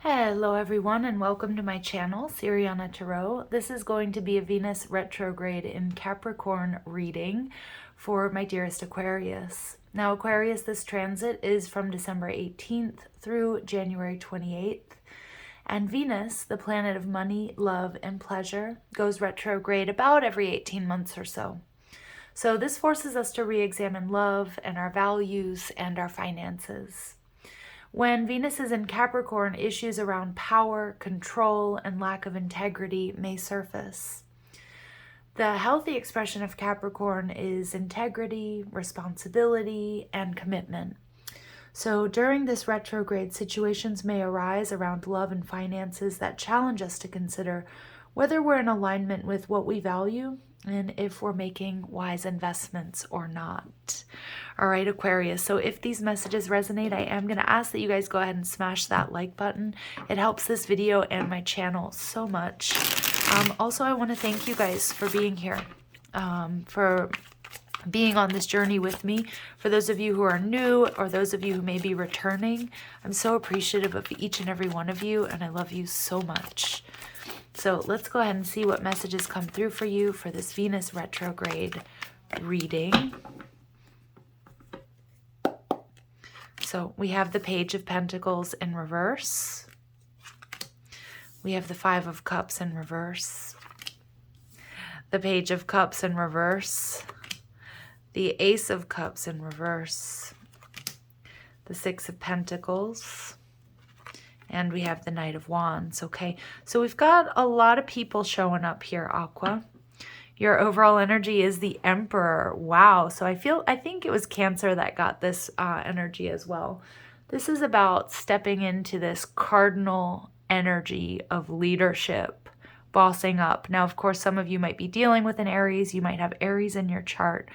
Hello everyone and welcome to my channel, Siriana Tarot. This is going to be a Venus retrograde in Capricorn reading for my dearest Aquarius. Now Aquarius, this transit is from December 18th through January 28th. And Venus, the planet of money, love, and pleasure, goes retrograde about every 18 months or so. So this forces us to re-examine love and our values and our finances. When Venus is in Capricorn, issues around power, control, and lack of integrity may surface. The healthy expression of Capricorn is integrity, responsibility, and commitment. So during this retrograde, situations may arise around love and finances that challenge us to consider whether we're in alignment with what we value and if we're making wise investments or not. All right, Aquarius, so if these messages resonate, I am going to ask that you guys go ahead and smash that like button. It helps this video and my channel so much. Also, I want to thank you guys for being here, for being on this journey with me. For those of you who are new or those of you who may be returning, I'm so appreciative of each and every one of you, and I love you so much. So let's go ahead and see what messages come through for you for this Venus retrograde reading. So we have the Page of Pentacles in reverse. We have the Five of Cups in reverse. The Page of Cups in reverse. The Ace of Cups in reverse. The Six of Pentacles. And we have the Knight of Wands, okay? So we've got a lot of people showing up here, Aqua. Your overall energy is the Emperor. Wow. So I think it was Cancer that got this energy as well. This is about stepping into this cardinal energy of leadership, bossing up. Now, of course, some of you might be dealing with an Aries. You might have Aries in your chart.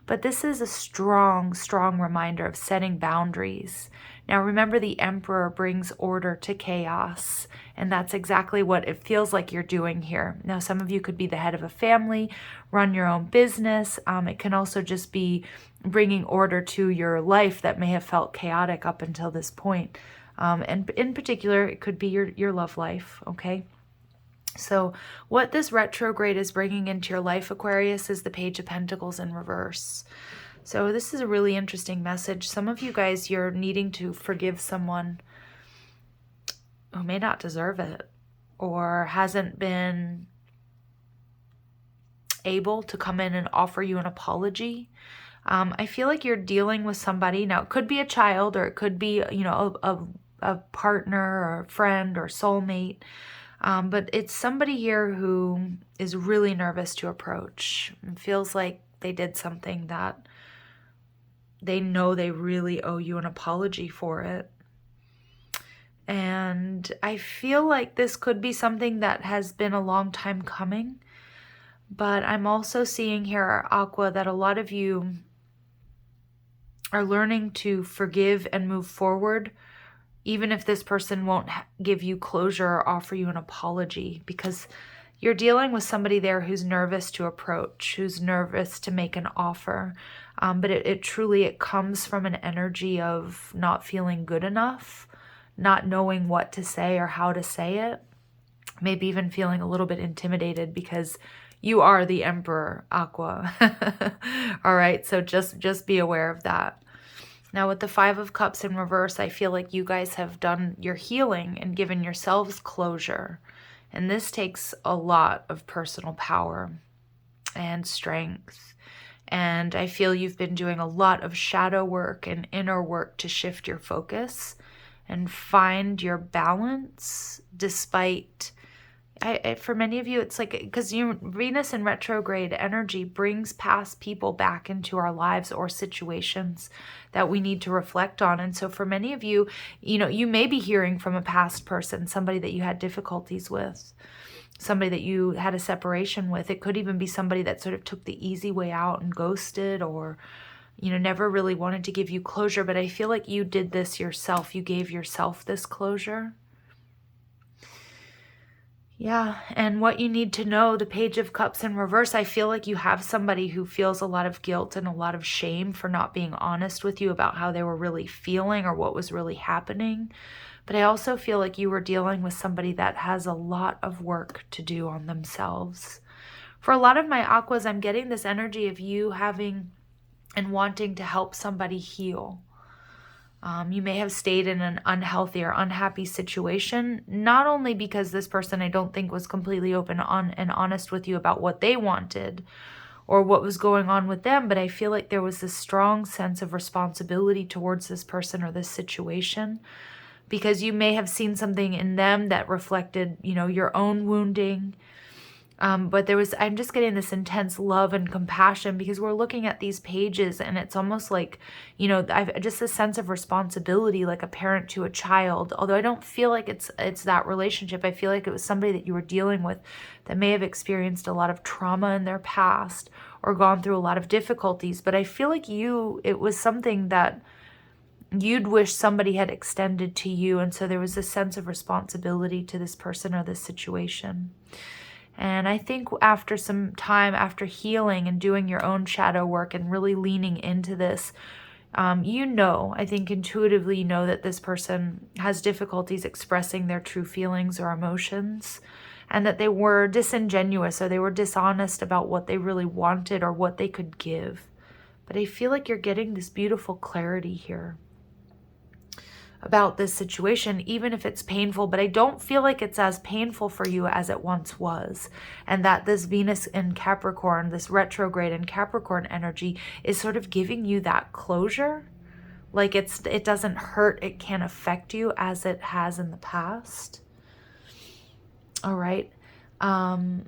But this is a strong, strong reminder of setting boundaries. Now, remember, the Emperor brings order to chaos, and that's exactly what it feels like you're doing here. Now, some of you could be the head of a family, run your own business. It can also just be bringing order to your life that may have felt chaotic up until this point. And in particular, it could be your love life, okay? So what this retrograde is bringing into your life, Aquarius, is the Page of Pentacles in reverse. So this is a really interesting message. Some of you guys, you're needing to forgive someone who may not deserve it or hasn't been able to come in and offer you an apology. I feel like you're dealing with somebody. Now, it could be a child or it could be, a partner or a friend or soulmate. But it's somebody here who is really nervous to approach. It feels like they did something that they know they really owe you an apology for it. And I feel like this could be something that has been a long time coming. But I'm also seeing here, Aqua, that a lot of you are learning to forgive and move forward, even if this person won't give you closure or offer you an apology, because you're dealing with somebody there who's nervous to approach, who's nervous to make an offer. But it truly comes from an energy of not feeling good enough, not knowing what to say or how to say it, maybe even feeling a little bit intimidated because you are the Emperor, Aqua. All right, so just be aware of that. Now with the Five of Cups in reverse, I feel like you guys have done your healing and given yourselves closure. And this takes a lot of personal power and strength. And I feel you've been doing a lot of shadow work and inner work to shift your focus and find your balance despite... for many of you, it's like, because Venus in retrograde energy brings past people back into our lives or situations that we need to reflect on. And so for many of you, you may be hearing from a past person, somebody that you had difficulties with, somebody that you had a separation with. It could even be somebody that sort of took the easy way out and ghosted, or never really wanted to give you closure. But I feel like you did this yourself. You gave yourself this closure. Yeah, and what you need to know, the Page of Cups in reverse, I feel like you have somebody who feels a lot of guilt and a lot of shame for not being honest with you about how they were really feeling or what was really happening. But I also feel like you were dealing with somebody that has a lot of work to do on themselves. For a lot of my Aquas, I'm getting this energy of you having and wanting to help somebody heal. You may have stayed in an unhealthy or unhappy situation, not only because this person I don't think was completely open and honest with you about what they wanted or what was going on with them, but I feel like there was this strong sense of responsibility towards this person or this situation, because you may have seen something in them that reflected, your own wounding. But I'm just getting this intense love and compassion, because we're looking at these pages and it's almost like, I've just a sense of responsibility, like a parent to a child. Although I don't feel like it's that relationship. I feel like it was somebody that you were dealing with that may have experienced a lot of trauma in their past or gone through a lot of difficulties. But I feel like it was something that you'd wish somebody had extended to you. And so there was a sense of responsibility to this person or this situation. And I think after some time, after healing and doing your own shadow work and really leaning into this, I think intuitively you know that this person has difficulties expressing their true feelings or emotions, and that they were disingenuous or they were dishonest about what they really wanted or what they could give. But I feel like you're getting this beautiful clarity here about this situation, even if it's painful, but I don't feel like it's as painful for you as it once was. And that this Venus in Capricorn, this retrograde in Capricorn energy is sort of giving you that closure. Like it doesn't hurt, it can't affect you as it has in the past. All right. I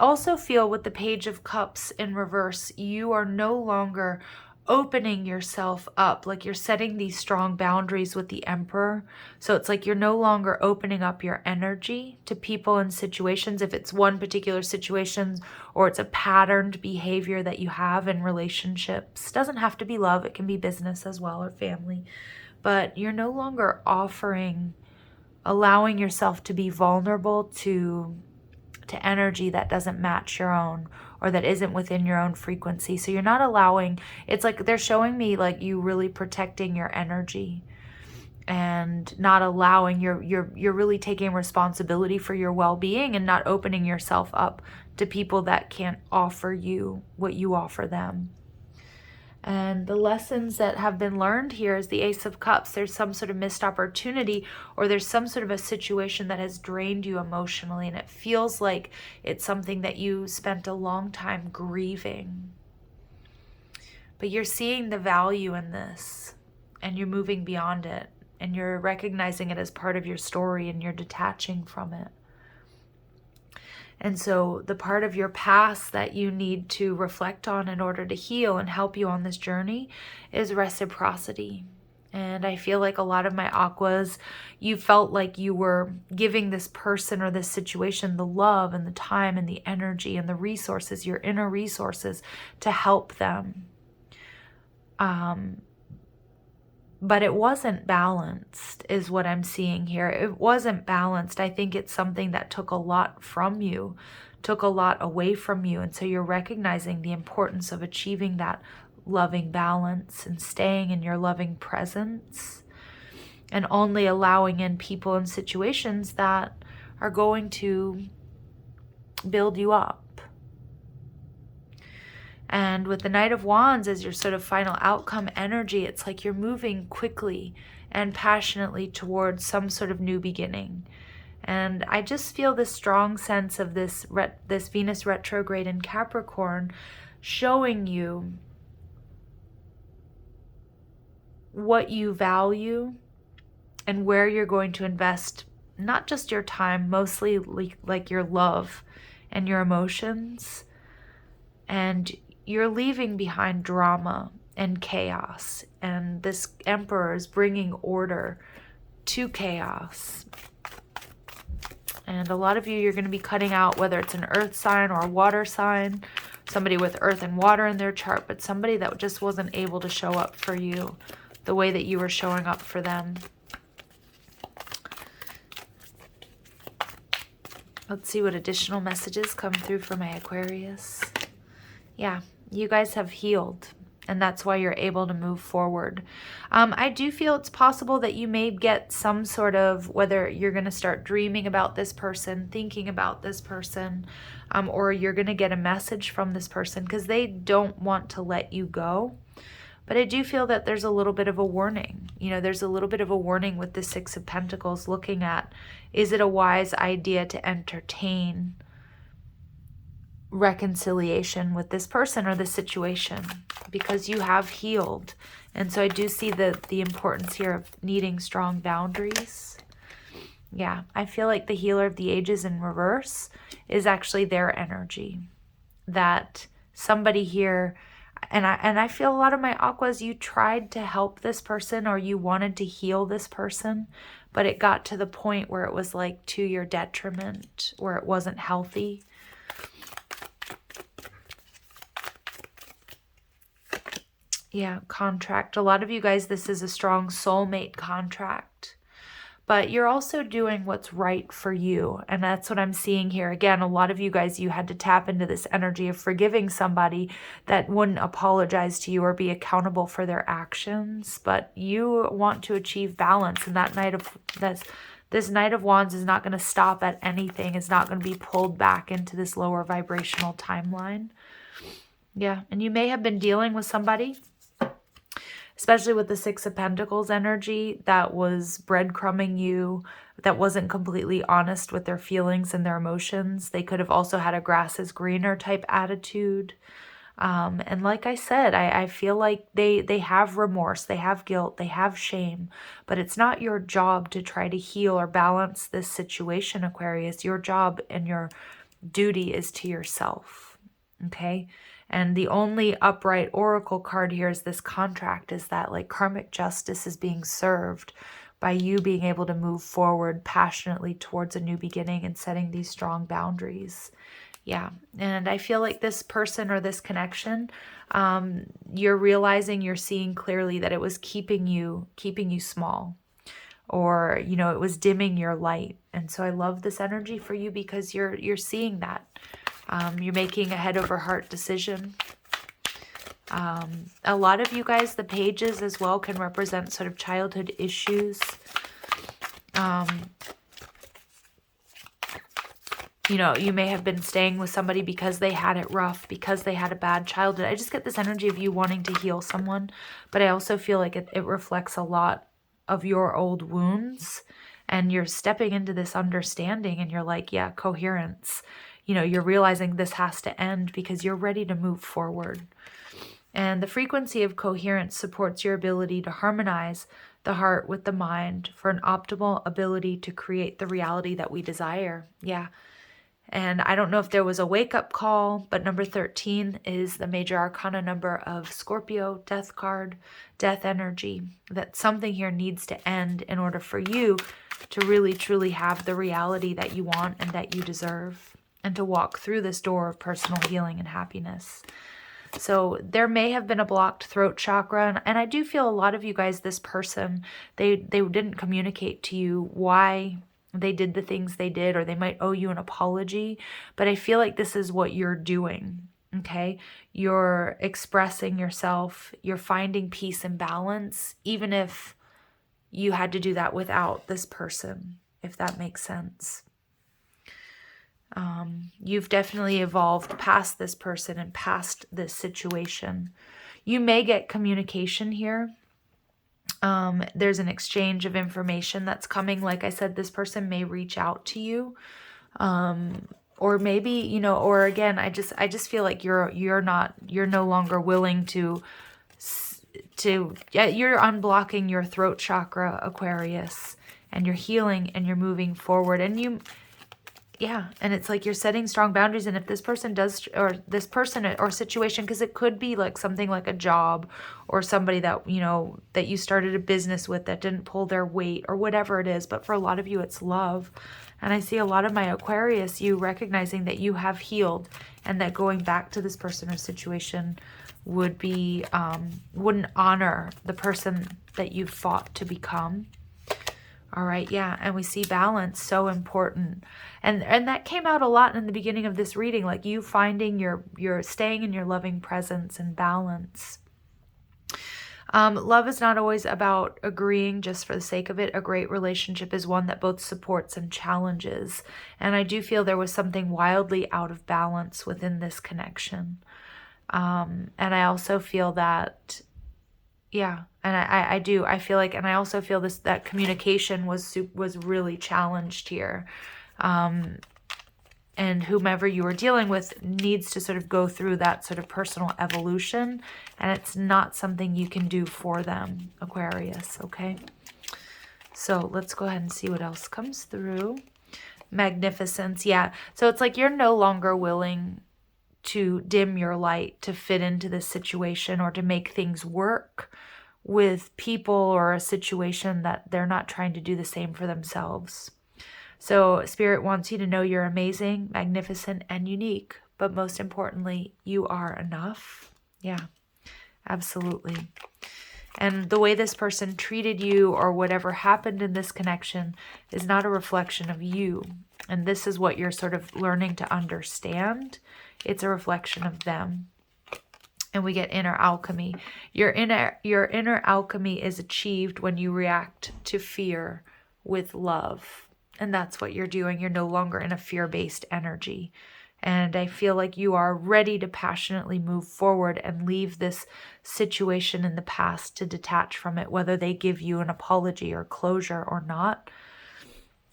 also feel with the Page of Cups in reverse, you are no longer opening yourself up, like you're setting these strong boundaries with the Emperor. So it's like you're no longer opening up your energy to people and situations, if it's one particular situation or it's a patterned behavior that you have in relationships. Doesn't have to be love, it can be business as well or family. But you're no longer allowing yourself to be vulnerable to energy that doesn't match your own or that isn't within your own frequency. So you're not allowing, it's like they're showing me like you really protecting your energy and not allowing you're really taking responsibility for your well-being and not opening yourself up to people that can't offer you what you offer them. And the lessons that have been learned here is the Ace of Cups. There's some sort of missed opportunity, or there's some sort of a situation that has drained you emotionally, and it feels like it's something that you spent a long time grieving. But you're seeing the value in this, and you're moving beyond it, and you're recognizing it as part of your story, and you're detaching from it. And so the part of your past that you need to reflect on in order to heal and help you on this journey is reciprocity. And I feel like a lot of my Aquas, you felt like you were giving this person or this situation the love and the time and the energy and the resources, your inner resources, to help them. But it wasn't balanced, is what I'm seeing here. It wasn't balanced. I think it's something that took a lot from you, took a lot away from you. And so you're recognizing the importance of achieving that loving balance and staying in your loving presence and only allowing in people and situations that are going to build you up. And with the Knight of Wands as your sort of final outcome energy, it's like you're moving quickly and passionately towards some sort of new beginning. And I just feel this strong sense of this Venus retrograde in Capricorn showing you what you value and where you're going to invest, not just your time, mostly like your love and your emotions. And you're leaving behind drama and chaos. And this Emperor is bringing order to chaos. And a lot of you're going to be cutting out, whether it's an earth sign or a water sign, somebody with earth and water in their chart, but somebody that just wasn't able to show up for you the way that you were showing up for them. Let's see what additional messages come through for my Aquarius. Yeah, you guys have healed. And that's why you're able to move forward. I do feel it's possible that you may get some sort of, whether you're going to start dreaming about this person, thinking about this person, or you're going to get a message from this person because they don't want to let you go. But I do feel that there's a little bit of a warning. You know, there's a little bit of a warning with the Six of Pentacles looking at, is it a wise idea to entertain reconciliation with this person or the situation, because you have healed. And so I do see the importance here of needing strong boundaries. Yeah, I feel like the Healer of the Ages in reverse is actually their energy, that somebody here, and I feel a lot of my Aquas, you tried to help this person or you wanted to heal this person, but it got to the point where it was like to your detriment, where it wasn't healthy. Yeah, contract. A lot of you guys, this is a strong soulmate contract. But you're also doing what's right for you. And that's what I'm seeing here. Again, a lot of you guys, you had to tap into this energy of forgiving somebody that wouldn't apologize to you or be accountable for their actions. But you want to achieve balance. And that this Knight of Wands is not going to stop at anything. It's not going to be pulled back into this lower vibrational timeline. Yeah, and you may have been dealing with somebody, especially with the Six of Pentacles energy, that was breadcrumbing you, that wasn't completely honest with their feelings and their emotions. They could have also had a grass is greener type attitude. And like I said, I feel like they have remorse, they have guilt, they have shame, but it's not your job to try to heal or balance this situation, Aquarius. Your job and your duty is to yourself, okay? And the only upright oracle card here is this contract, is that like karmic justice is being served by you being able to move forward passionately towards a new beginning and setting these strong boundaries. Yeah, and I feel like this person or this connection, you're realizing, you're seeing clearly that it was keeping you small, or, you know, it was dimming your light. And so I love this energy for you because you're seeing that. You're making a head over heart decision. A lot of you guys, the pages as well can represent sort of childhood issues. You know, you may have been staying with somebody because they had it rough, because they had a bad childhood. I just get this energy of you wanting to heal someone, but I also feel like it reflects a lot of your old wounds, and you're stepping into this understanding and you're like, yeah, coherence. You know, you're realizing this has to end because you're ready to move forward. And the frequency of coherence supports your ability to harmonize the heart with the mind for an optimal ability to create the reality that we desire. Yeah. And I don't know if there was a wake-up call, but number 13 is the major arcana number of Scorpio, death card, death energy, that something here needs to end in order for you to really, truly have the reality that you want and that you deserve, and to walk through this door of personal healing and happiness. So there may have been a blocked throat chakra, and I do feel a lot of you guys, this person, they didn't communicate to you why they did the things they did, or they might owe you an apology, but I feel like this is what you're doing, okay? You're expressing yourself, you're finding peace and balance, even if you had to do that without this person, if that makes sense. You've definitely evolved past this person and past this situation. You may get communication here. There's an exchange of information that's coming. Like I said, this person may reach out to you. Or maybe, you know, or again, I just feel like you're no longer willing you're unblocking your throat chakra, Aquarius, and you're healing and you're moving forward, and yeah, and it's like you're setting strong boundaries. And if this person does, or this person or situation, because it could be like something like a job or somebody that, you know, that you started a business with that didn't pull their weight or whatever it is. But for a lot of you, it's love. And I see a lot of my Aquarius, you recognizing that you have healed, and that going back to this person or situation would be, wouldn't honor the person that you fought to become. All right, yeah, and we see balance, so important. And that came out a lot in the beginning of this reading, like you finding your staying in your loving presence and balance. Love is not always about agreeing just for the sake of it. A great relationship is one that both supports and challenges. And I do feel there was something wildly out of balance within this connection. And I also feel that, yeah, and I do. I feel like, and I also feel that communication was really challenged here. And whomever you are dealing with needs to sort of go through that sort of personal evolution. And it's not something you can do for them, Aquarius, okay? So let's go ahead and see what else comes through. Magnificence, yeah. So it's like you're no longer willing to dim your light to fit into this situation or to make things work with people or a situation that they're not trying to do the same for themselves. So Spirit wants you to know you're amazing, magnificent, and unique. But most importantly, you are enough. Yeah, absolutely. And the way this person treated you or whatever happened in this connection is not a reflection of you. And this is what you're sort of learning to understand. It's a reflection of them. And we get inner alchemy. Your inner alchemy is achieved when you react to fear with love. And that's what you're doing. You're no longer in a fear-based energy. And I feel like you are ready to passionately move forward and leave this situation in the past, to detach from it, whether they give you an apology or closure or not.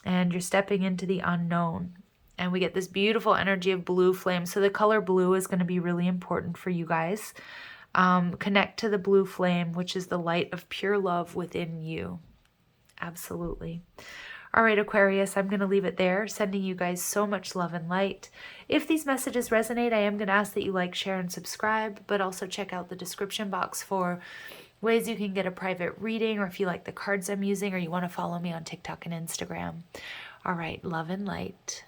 And you're stepping into the unknown. And we get this beautiful energy of blue flame. So the color blue is going to be really important for you guys. Connect to the blue flame, which is the light of pure love within you. Absolutely. All right, Aquarius, I'm going to leave it there, sending you guys so much love and light. If these messages resonate, I am going to ask that you like, share, and subscribe, but also check out the description box for ways you can get a private reading, or if you like the cards I'm using, or you want to follow me on TikTok and Instagram. All right, love and light.